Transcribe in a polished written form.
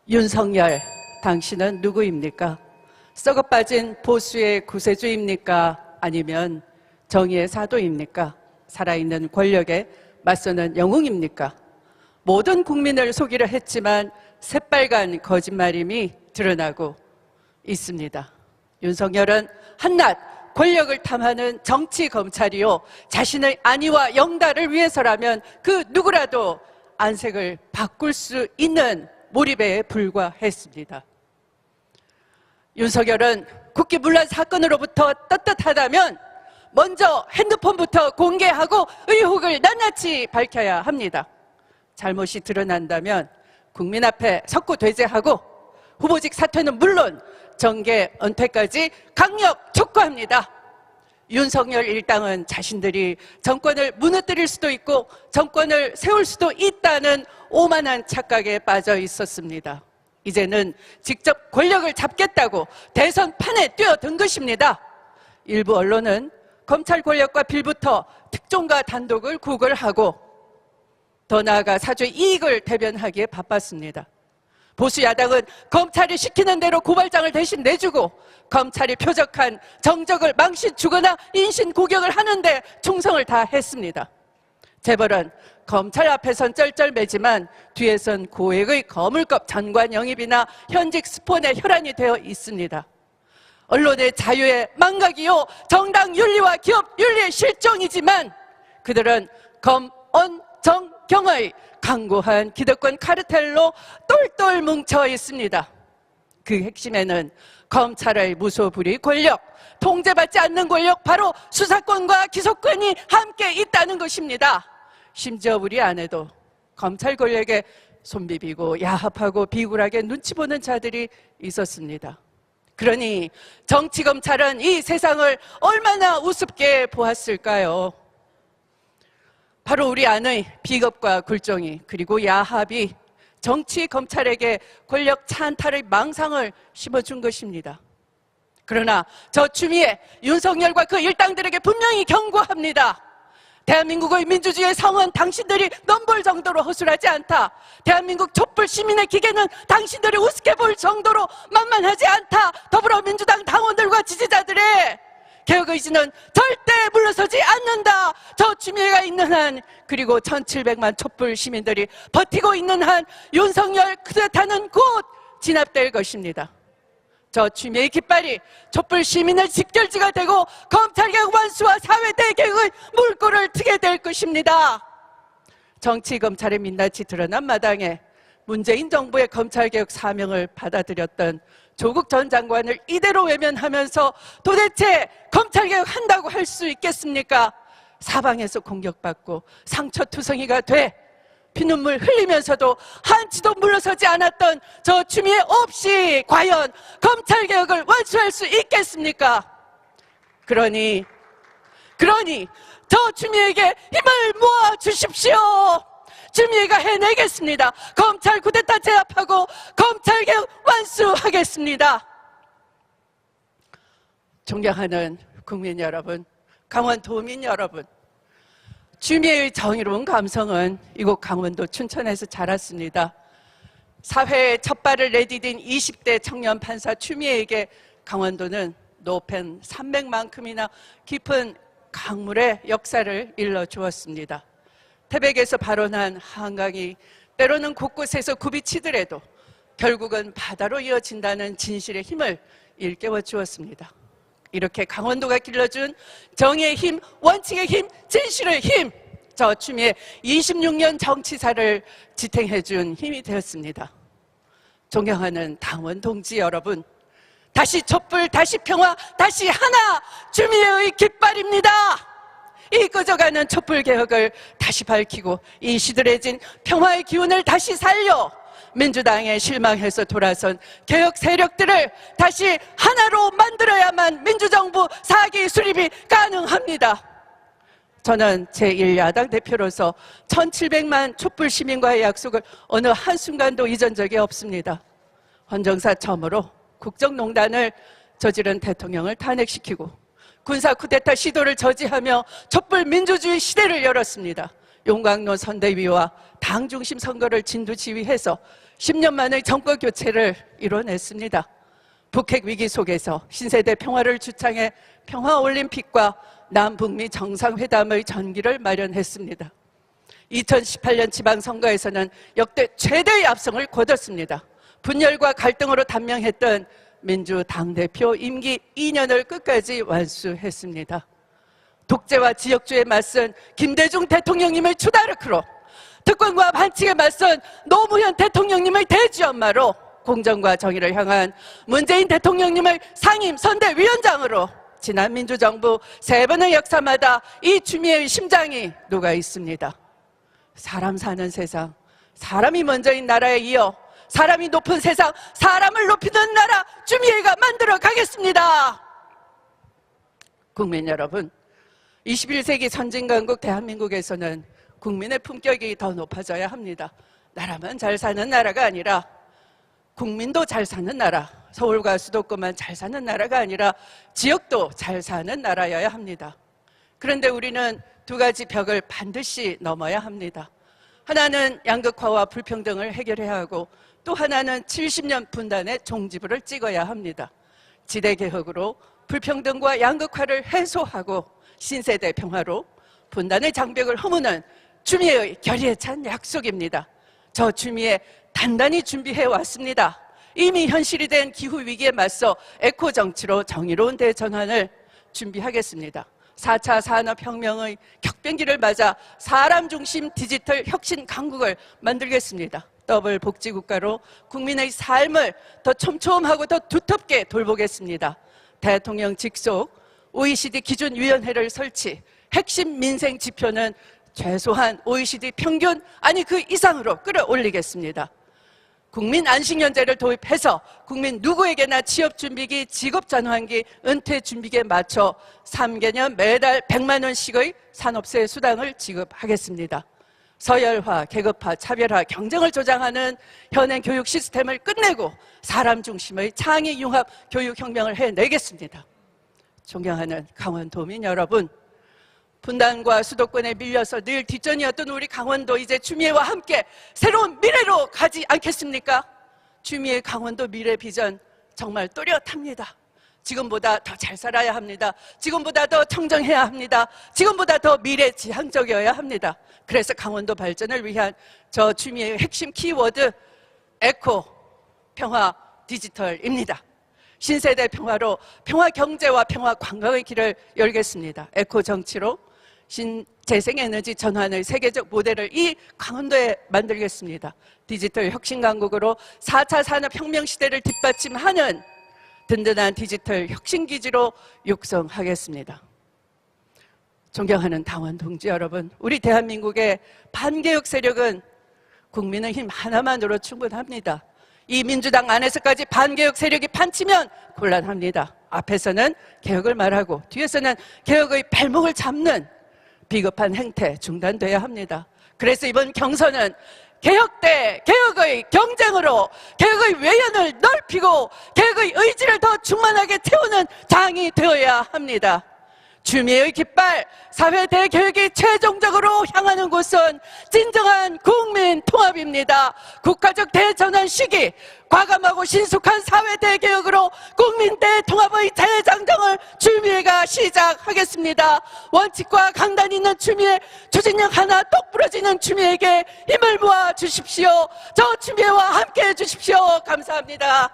윤석열, 당신은 누구입니까? 썩어빠진 보수의 구세주입니까? 아니면 정의의 사도입니까? 살아있는 권력에 맞서는 영웅입니까? 모든 국민을 속이려 했지만 새빨간 거짓말임이 드러나고 있습니다. 윤석열은 한낱 권력을 탐하는 정치 검찰이요, 자신의 안위와 영달을 위해서라면 그 누구라도 안색을 바꿀 수 있는 몰입에 불과했습니다. 윤석열은 국기문란 사건으로부터 떳떳하다면 먼저 핸드폰부터 공개하고 의혹을 낱낱이 밝혀야 합니다. 잘못이 드러난다면 국민 앞에 석고대죄하고 후보직 사퇴는 물론 정계 은퇴까지 강력 촉구합니다. 윤석열 일당은 자신들이 정권을 무너뜨릴 수도 있고 정권을 세울 수도 있다는 오만한 착각에 빠져 있었습니다. 이제는 직접 권력을 잡겠다고 대선판에 뛰어든 것입니다. 일부 언론은 검찰 권력과 빌부터 특종과 단독을 구걸하고 더 나아가 사주의 이익을 대변하기에 바빴습니다. 보수 야당은 검찰이 시키는 대로 고발장을 대신 내주고 검찰이 표적한 정적을 망신 주거나 인신 고격을 하는데 충성을 다했습니다. 재벌은 검찰 앞에선 쩔쩔매지만 뒤에선 고액의 거물급 장관 영입이나 현직 스폰에 혈안이 되어 있습니다. 언론의 자유의 망각이요, 정당 윤리와 기업 윤리의 실종이지만 그들은 검, 언, 정, 경의 강고한 기득권 카르텔로 똘똘 뭉쳐 있습니다. 그 핵심에는 검찰의 무소불위 권력, 통제받지 않는 권력, 바로 수사권과 기소권이 함께 있다는 것입니다. 심지어 우리 안에도 검찰 권력에 손비비고 야합하고 비굴하게 눈치 보는 자들이 있었습니다. 그러니 정치검찰은 이 세상을 얼마나 우습게 보았을까요? 바로 우리 안의 비겁과 굴종이 그리고 야합이 정치검찰에게 권력 찬탈의 망상을 심어준 것입니다. 그러나 저 추미애, 윤석열과 그 일당들에게 분명히 경고합니다. 대한민국의 민주주의의 성은 당신들이 넘볼 정도로 허술하지 않다. 대한민국 촛불 시민의 기계는 당신들이 우습게 볼 정도로 만만하지 않다. 더불어민주당 당원들과 지지자들의 개혁 의지는 절대 물러서지 않는다. 저 추미애가 있는 한, 그리고 1700만 촛불 시민들이 버티고 있는 한 윤석열 쿠데타는 곧 진압될 것입니다. 저 추미애의 깃발이 촛불 시민의 직결지가 되고 검찰개혁 완수와 사회 대개혁의 물꼬를 트게 될 것입니다. 정치검찰의 민낯이 드러난 마당에 문재인 정부의 검찰개혁 사명을 받아들였던 조국 전 장관을 이대로 외면하면서 도대체 검찰개혁 한다고 할 수 있겠습니까? 사방에서 공격받고 상처투성이가 돼 피눈물 흘리면서도 한치도 물러서지 않았던 저 추미애 없이 과연 검찰개혁을 완수할 수 있겠습니까? 그러니 저 추미애에게 힘을 모아 주십시오. 추미애가 해내겠습니다. 검찰 쿠데타 제압하고 검찰개혁 완수하겠습니다. 존경하는 국민 여러분, 강원도민 여러분, 추미애의 정의로운 감성은 이곳 강원도 춘천에서 자랐습니다. 사회에 첫 발을 내디딘 20대 청년 판사 추미애에게 강원도는 노펜 300만큼이나 깊은 강물의 역사를 일러주었습니다. 태백에서 발원한 한강이 때로는 곳곳에서 굽이치더라도 결국은 바다로 이어진다는 진실의 힘을 일깨워 주었습니다. 이렇게 강원도가 길러준 정의의 힘, 원칙의 힘, 진실의 힘, 저 추미애 26년 정치사를 지탱해준 힘이 되었습니다. 존경하는 당원 동지 여러분, 다시 촛불, 다시 평화, 다시 하나, 추미애의 깃발입니다. 이 꺼져가는 촛불개혁을 다시 밝히고 이 시들해진 평화의 기운을 다시 살려 민주당에 실망해서 돌아선 개혁 세력들을 다시 하나로 만들어야만 민주정부 4기 수립이 가능합니다. 저는 제1야당 대표로서 1700만 촛불 시민과의 약속을 어느 한순간도 잊은 적이 없습니다. 헌정사 처음으로 국정농단을 저지른 대통령을 탄핵시키고 군사 쿠데타 시도를 저지하며 촛불 민주주의 시대를 열었습니다. 용광로 선대위와 당 중심 선거를 진두지휘해서 10년 만의 정권 교체를 이뤄냈습니다. 북핵 위기 속에서 신세대 평화를 주창해 평화올림픽과 남북미 정상회담의 전기를 마련했습니다. 2018년 지방선거에서는 역대 최대의 압승을 거뒀습니다. 분열과 갈등으로 단명했던 민주당대표 임기 2년을 끝까지 완수했습니다. 독재와 지역주의에 맞선 김대중 대통령님의 추다르크로, 특권과 반칙에 맞선 노무현 대통령님의 대지엄마로, 공정과 정의를 향한 문재인 대통령님의 상임 선대위원장으로 지난 민주정부 3번의 역사마다 이 추미애의 심장이 녹아 있습니다. 사람 사는 세상, 사람이 먼저인 나라에 이어 사람이 높은 세상, 사람을 높이는 나라 추미애가 만들어 가겠습니다. 국민 여러분, 21세기 선진강국 대한민국에서는 국민의 품격이 더 높아져야 합니다. 나라만 잘 사는 나라가 아니라 국민도 잘 사는 나라, 서울과 수도권만 잘 사는 나라가 아니라 지역도 잘 사는 나라여야 합니다. 그런데 우리는 두 가지 벽을 반드시 넘어야 합니다. 하나는 양극화와 불평등을 해결해야 하고, 또 하나는 70년 분단의 종지부를 찍어야 합니다. 지대개혁으로 불평등과 양극화를 해소하고 신세대 평화로 분단의 장벽을 허무는 추미애의 결의에 찬 약속입니다. 저 추미애 단단히 준비해 왔습니다. 이미 현실이 된 기후위기에 맞서 에코정치로 정의로운 대전환을 준비하겠습니다. 4차 산업혁명의 격변기를 맞아 사람 중심 디지털 혁신 강국을 만들겠습니다. 더블 복지국가로 국민의 삶을 더 촘촘하고 더 두텁게 돌보겠습니다. 대통령 직속 OECD 기준위원회를 설치, 핵심 민생 지표는 최소한 OECD 평균, 아니 그 이상으로 끌어올리겠습니다. 국민 안식연제를 도입해서 국민 누구에게나 취업준비기, 직업전환기, 은퇴준비기에 맞춰 3개년 매달 100만 원씩의 산업세 수당을 지급하겠습니다. 서열화, 계급화, 차별화, 경쟁을 조장하는 현행 교육 시스템을 끝내고 사람 중심의 창의 융합 교육혁명을 해내겠습니다. 존경하는 강원도민 여러분, 분단과 수도권에 밀려서 늘 뒷전이었던 우리 강원도, 이제 추미애와 함께 새로운 미래로 가지 않겠습니까? 추미애 강원도 미래 비전 정말 또렷합니다. 지금보다 더 잘 살아야 합니다. 지금보다 더 청정해야 합니다. 지금보다 더 미래지향적이어야 합니다. 그래서 강원도 발전을 위한 저 추미애의 핵심 키워드 에코, 평화, 디지털입니다. 신세대 평화로 평화 경제와 평화 관광의 길을 열겠습니다. 에코 정치로 재생에너지 전환의 세계적 모델을 이 강원도에 만들겠습니다. 디지털 혁신 강국으로 4차 산업혁명 시대를 뒷받침하는 든든한 디지털 혁신 기지로 육성하겠습니다. 존경하는 당원 동지 여러분, 우리 대한민국의 반개혁 세력은 국민의힘 하나만으로 충분합니다. 이 민주당 안에서까지 반개혁 세력이 판치면 곤란합니다. 앞에서는 개혁을 말하고 뒤에서는 개혁의 발목을 잡는 비겁한 행태 중단돼야 합니다. 그래서 이번 경선은 개혁 대 개혁의 경쟁으로 개혁의 외연을 넓히고 개혁의 의지를 더 충만하게 태우는 장이 되어야 합니다. 추미애의 깃발, 사회 대개혁이 최종적으로 향하는 곳은 진정한 국민 통합입니다. 국가적 대전환 시기, 과감하고 신속한 사회 대개혁으로 국민 대통합의 재장정을 추미애가 시작하겠습니다. 원칙과 강단 있는 추미애, 추진력 하나 똑 부러지는 추미애에게 힘을 모아 주십시오. 저 추미애와 함께 해 주십시오. 감사합니다.